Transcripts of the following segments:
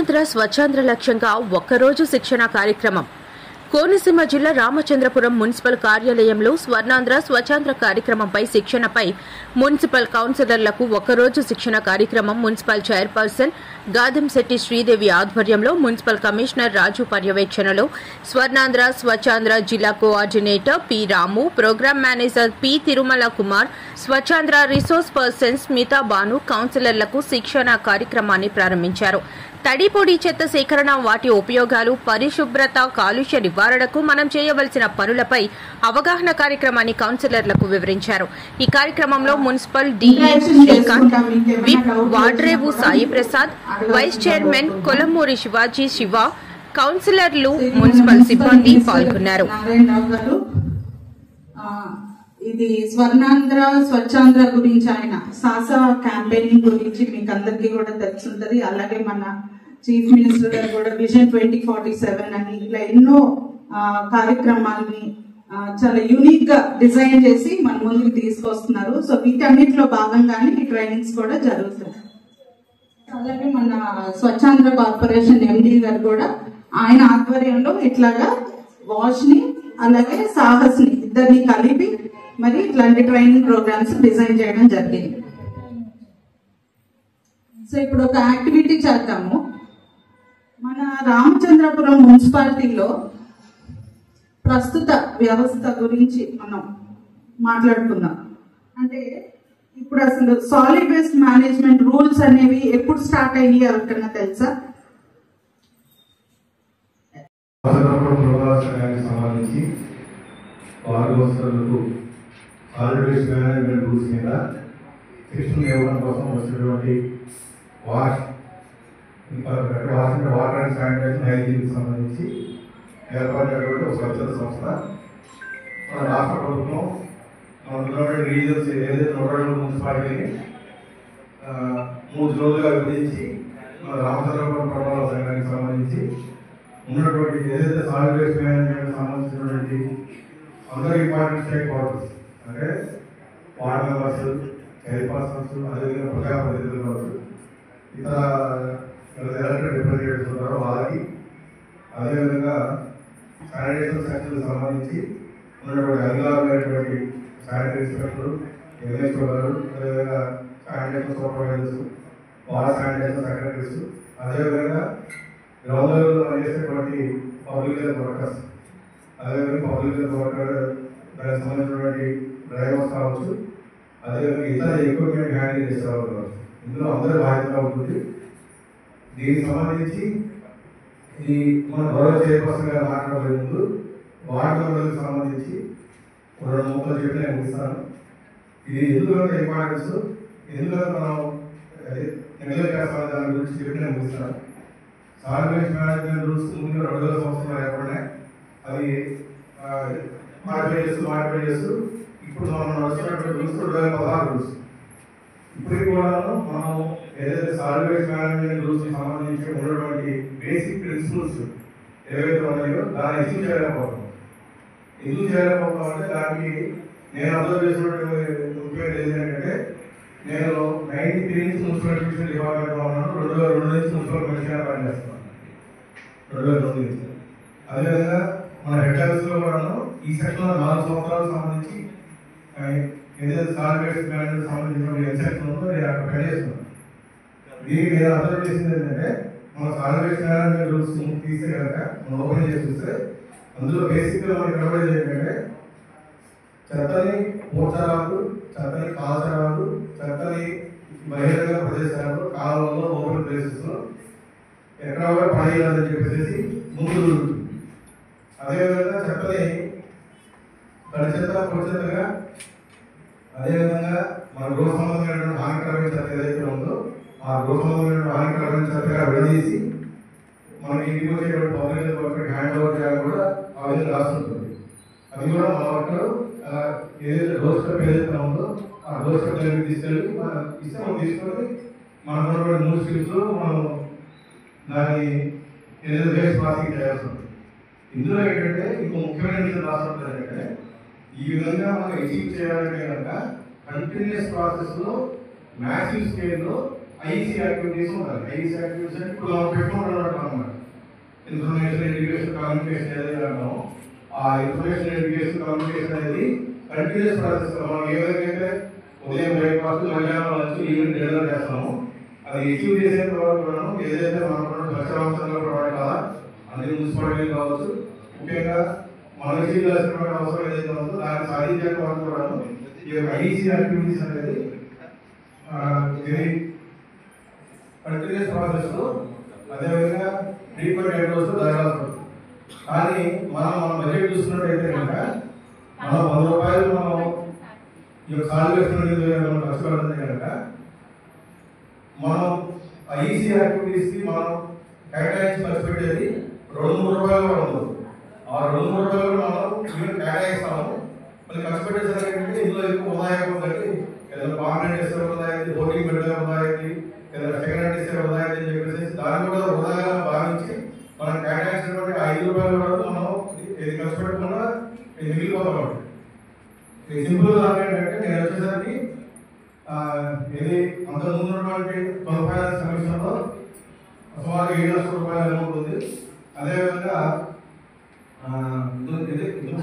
స్వర్ణాంధ్ర స్వచ్ఛాంధ్ర లక్ష్యంగా ఒక్కరోజు శిక్షణ కార్యక్రమం. కోనసీమ జిల్లా రామచంద్రపురం మున్సిపల్ కార్యాలయంలో స్వర్ణాంధ్ర స్వచ్ఛాంధ్ర కార్యక్రమంపై శిక్షణపై మున్సిపల్ కౌన్సిలర్లకు ఒక్కరోజు శిక్షణ కార్యక్రమం మున్సిపల్ చైర్పర్సన్ గాదంశెట్టి శ్రీదేవి ఆధ్వర్యంలో మున్సిపల్ కమిషనర్ రాజు పర్యవేక్షణలో స్వర్ణాంధ్ర స్వచ్ఛాంధ్ర జిల్లా coordinator P Ramu, program manager P Tirumala Kumar, Swachhandhra resource person Smita Bhanu కౌన్సిలర్లకు శిక్షణ కార్యక్రమాన్ని ప్రారంభించారు. తడి పొడి చెత్త సేకరణ, వాటి ఉపయోగాలు, పరిశుభ్రత, కాలుష్య నివారణకు మనం చేయవలసిన పనులపై అవగాహన కార్యక్రమాన్ని కౌన్సిలర్లకు వివరించారు. ఈ కార్యక్రమంలో municipal DE Srikanth, whip Vadrevu Sai Prasad, vice chairman Kolamuri Shivaji Shiva, కౌన్సిలర్లు, మున్సిపల్ సిబ్బంది పాల్గొన్నారు. ఇది స్వర్ణాంధ్ర స్వచ్ఛాంధ్ర గురించి ఆయన సాసా క్యాంపెయినింగ్ గురించి మీకు అందరికీ కూడా తెలుసుంటది. అలాగే మన చీఫ్ మినిస్టర్ గారు కూడా విజన్ 2047 అని ఇట్లా ఎన్నో కార్యక్రమాలని చాలా యూనిక్ గా డిజైన్ చేసి మన ముందుకు తీసుకొస్తున్నారు. సో వీటన్నిటిలో భాగంగానే ఈ ట్రైనింగ్స్ కూడా జరుగుతాయి. అలాగే మన స్వచ్ఛాంధ్ర కార్పొరేషన్ ఎండి గారు కూడా ఆయన ఆధ్వర్యంలో ఇట్లాగా వాష్ ని అలాగే సాహస్ ని ఇద్దరిని కలిపి మరి ఇట్లాంటి ట్రైనింగ్ ప్రోగ్రామ్స్ డిజైన్ చేయడం జరిగింది. సో ఇప్పుడు ఒక యాక్టివిటీ చేద్దాము. మన రామచంద్రపురం మున్సిపాలిటీలో ప్రస్తుత వ్యవస్థ గురించి మనం మాట్లాడుకుందాం. అంటే ఇప్పుడు అసలు సాలిడ్ వేస్ట్ మేనేజ్మెంట్ రూల్స్ అనేవి ఎప్పుడు స్టార్ట్ అయ్యి ఎవరికన్నా తెలుసా? సంబంధించి సాలిడ్ వేస్ట్ మేనేజ్మెంట్ రూల్స్ మీద శిక్షణ ఇవ్వడం కోసం వచ్చినటువంటి వాటర్ అండ్ శానిటైజేషన్ హైజీన్కి సంబంధించి ఏర్పడినటువంటి ఒక స్వచ్ఛత సంస్థ మన రాష్ట్ర ప్రభుత్వం మన రీజన్స్ ఏదైతే 102 మున్సిపాలిటీని 3 జోన్లుగా విభజించి మన రామచంద్రపురం పురపాలక సంఘానికి సంబంధించి ఉన్నటువంటి ఏదైతే సాలిడ్ వేస్ట్ మేనేజ్మెంట్ సంబంధించినటువంటి అందరూ ఇంపార్టెంట్ స్టేక్ హోల్డర్స్ అంటే వార్డ్ మెంబర్స్, చైర్పర్సన్స్, అదేవిధంగా ప్రజాప్రతినిధులు కావచ్చు, ఇతర ఎలక్టెడ్ రిప్రజెంటేటివ్స్ ఉన్నారో వాళ్ళకి, అదేవిధంగా శానిటేషన్ సెక్షన్కి సంబంధించి ఉన్నటువంటి అధికారులైనటువంటి శానిటరీ ఇన్స్పెక్టర్లు, ఎంఎస్ఓ గారు, అదేవిధంగా sanitation supervisors, ward sanitation secretaries, అదేవిధంగా గ్రౌండ్ లెవెల్లో పనిచేసేటువంటి పబ్లిక్ హెల్త్ వర్కర్స్, అదేవిధంగా పబ్లిక్ హెల్త్ వర్కర్ దానికి సంబంధించినటువంటి డ్రైవర్స్ కావచ్చు, అదేవిధంగా ఇతర ఎక్విప్మెంట్ హ్యాండిల్ చేసేవాళ్ళు కావచ్చు. ఇందులో అందరూ బాధ్యత ఉంటుంది. దీనికి సంబంధించి ఈ మన గౌరవ చైర్పర్సన్ గారు మాట్లాడే ముందు వార్డు మెంబర్లకు సంబంధించి 2 ముక్కలు చెప్పి నేను ముగిస్తాను. ఇది ఎందుకంటే ఇంపార్టెన్స్, ఎందుకంటే మనం నెగ్లెక్ట్ చేస్తాం దాని గురించి చెప్పి నేను ముగిస్తాను. సాలిడ్ వేస్ట్ మేనేజ్మెంట్ రూల్స్ ముందు 2000 సంవత్సరంలో ఏర్పడినాయి. అది మాడిఫై చేస్తూ ఇప్పుడు మనం నడుస్తున్నటువంటి రూల్స్ 2016 రూల్స్. ఇప్పటికి కూడా మనం ఏదైతే సాలిడ్ వేస్ట్ మేనేజ్మెంట్ రూల్స్ సంబంధించి ఉన్నటువంటి బేసిక్ ప్రిన్సిపల్స్ ఏవైతే ఉన్నాయో దాన్ని ఎందుకు చేయలేకపోతాం అంటే దానికి నేను అబ్జర్వ్ చేసినటువంటి ముఖ్యమైన ఏంటంటే నేను 93 నుంచి మున్సిపల్ కమిషన్ డిపార్ట్మెంట్లో ఉన్నాను. 2002 నుంచి మున్సిపల్ కమిషనర్ పనిచేస్తున్నాను. 2002 నుంచి. అదేవిధంగా మన హెడ్ ఆఫీస్లో కూడా ఈ సెక్షన్లో 4 సంవత్సరాలకు సంబంధించి ఏదైతే సాలిడ్ వేస్ట్ మేనేజ్మెంట్ సంబంధించిన సెక్షన్ ఉందో నేను అక్కడ పనిచేస్తున్నాను. దీనికి నేను అబ్జర్వ్ చేసింది ఏంటంటే మన సాలిడ్ వేస్ట్ మేనేజ్మెంట్ రూల్స్ తీస్తే కనుక మనం ఓపెన్ చేసి చూస్తే అందులో బేసిక్గా మనకి కనబడేది ఏంటంటే చెత్తని పూడ్చరాలు, చెత్తని కాల్చరాలు, చెత్తని బహిరంగ ప్రదేశాలు, కాలంలో ఓపెన్ ప్లేసెస్లో ఎక్కడ కూడా పడేయాలని చెప్పేసి ముందు. అదేవిధంగా చెత్తని తడి చెత్త, పొడి చెత్తగా, అదేవిధంగా మన గృహ సంబంధమైనటువంటి హానికరమైన చెత్త ఏదైతే ఉందో ఆ గృహ సంబంధమైన హానికరమైన చెత్తగా విడదీసి మనకి ఇంటికి వచ్చేటువంటి పబ్లిక్ వర్క్ హ్యాండ్ ఓవర్ చేయాలని కూడా ఆ విధంగా రాస్తుంటుంది. అది కూడా మన వర్క్ ఏదైతే డోర్ స్టెప్ ఏదైతే ఉందో ఆ డోర్ స్టెప్ దగ్గరికి తీసుకెళ్ళి మనం ఇష్టం తీసుకొని మనకు ఉన్నటువంటి 3 స్లిప్స్ మనం దాన్ని ఏదైతే వేస్ట్ ప్రాసెసింగ్ చేయాల్సి ఉంటుంది. ఇందులో ఏంటంటే ఇంకో ముఖ్యమైన విషయం రాష్ట్రంలో ఏంటంటే ఈ విధంగా మనం అచీవ్ చేయాలంటే కనుక కంటిన్యూస్ ప్రాసెస్లో మ్యాసివ్ స్కేల్లో ఐసీ యాక్టివిటీస్ ఉండాలి. ఐసీ యాక్టివిటీస్ అంటే ఇప్పుడు మనం పెట్టుకుంటున్నట్టు అన్నమాట. ఇన్ఫర్మేషన్ ఎడ్యుకేషన్ కమ్యూనికేషన్ ఏదైతే అంటామో ఆ ఇన్ఫర్మేషన్ ఎడ్యుకేషన్ కమ్యూనికేషన్ అనేది కంటిన్యూస్ ప్రాసెస్. మనం ఏ విధంగా అయితే ఉదయం బ్రేక్ఫాస్ట్, మధ్యాహ్నం లంచ్, ఈవినింగ్ డిన్నర్ చేస్తాము, అది అచీవ్ చేసేంత వరకు కూడా ఏదైతే మనం స్వచ్ఛాంశంగా ప్రొవైడ్ కాదా అన్ని మున్సిపాలిటీ కావచ్చు, ముఖ్యంగా మనం అచీవ్ చేయాల్సినటువంటి అవసరం ఏదైతే ఉందో దాన్ని సాధించేంత వరకు కూడా ఈ యొక్క ఐసీ యాక్టివిటీస్ అనేది ఇది కంటిన్యూస్ ప్రాసెస్. అదేవిధంగా ట్రీట్మెంట్ డయాగ్నోస్ జరగాల్సి. కానీ మన బడ్జెట్ చూస్తున్నట్టయితే కనుక మనం 100 రూపాయలు మనం ఈ యొక్క సాల్వేషన్ మనం ఖర్చు పెడుతుంది కనుక మనం ఐసీ యాక్టివిటీస్కి మనం కేటాయించి ఖర్చు పెట్టేది 2-3 రూపాయలు కూడా ఉండదు. ఆ 2-3 రూపాయలు మనం ఈవెన్ కేటాయిస్తాము. మళ్ళీ ఖర్చు పెట్టేసరికి ఏంటంటే ఇందులో ఎక్కువ ఉదాహరణ ఉందండి, ఏదైనా పర్మనెంట్ ఇస్తే ఉదాహరణ, హోర్డింగ్ పెట్టే ఉదాహరణ, ఏదైనా సెకండ్ హ్యాండ్ ఇస్తే ఉదాహరణ అని చెప్పేసి దాన్ని కూడా ఉదాహరణ భావించి మనం కేటాయించినటువంటి 5 రూపాయలు కూడా మనం ఇది ఖర్చు పెట్టకుండా ఇది మిగిలిపోతాం. సింపుల్గా ఏంటంటే నేను వచ్చేసరికి ఇది అంత ముందు ఉన్నటువంటి ఫైనాన్స్ కమిషన్లో సుమారు 7 లక్షల రూపాయల అమౌంట్ ఉంది. అదేవిధంగా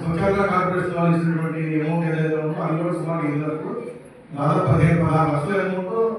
స్వచ్ఛంద కార్పొరేషన్ వాళ్ళు ఇచ్చినటువంటి అమౌంట్ ఏదైతే ఉందో అందులో సుమారు 7 లక్షలు, దాదాపు 15-16 లక్షల అమౌంట్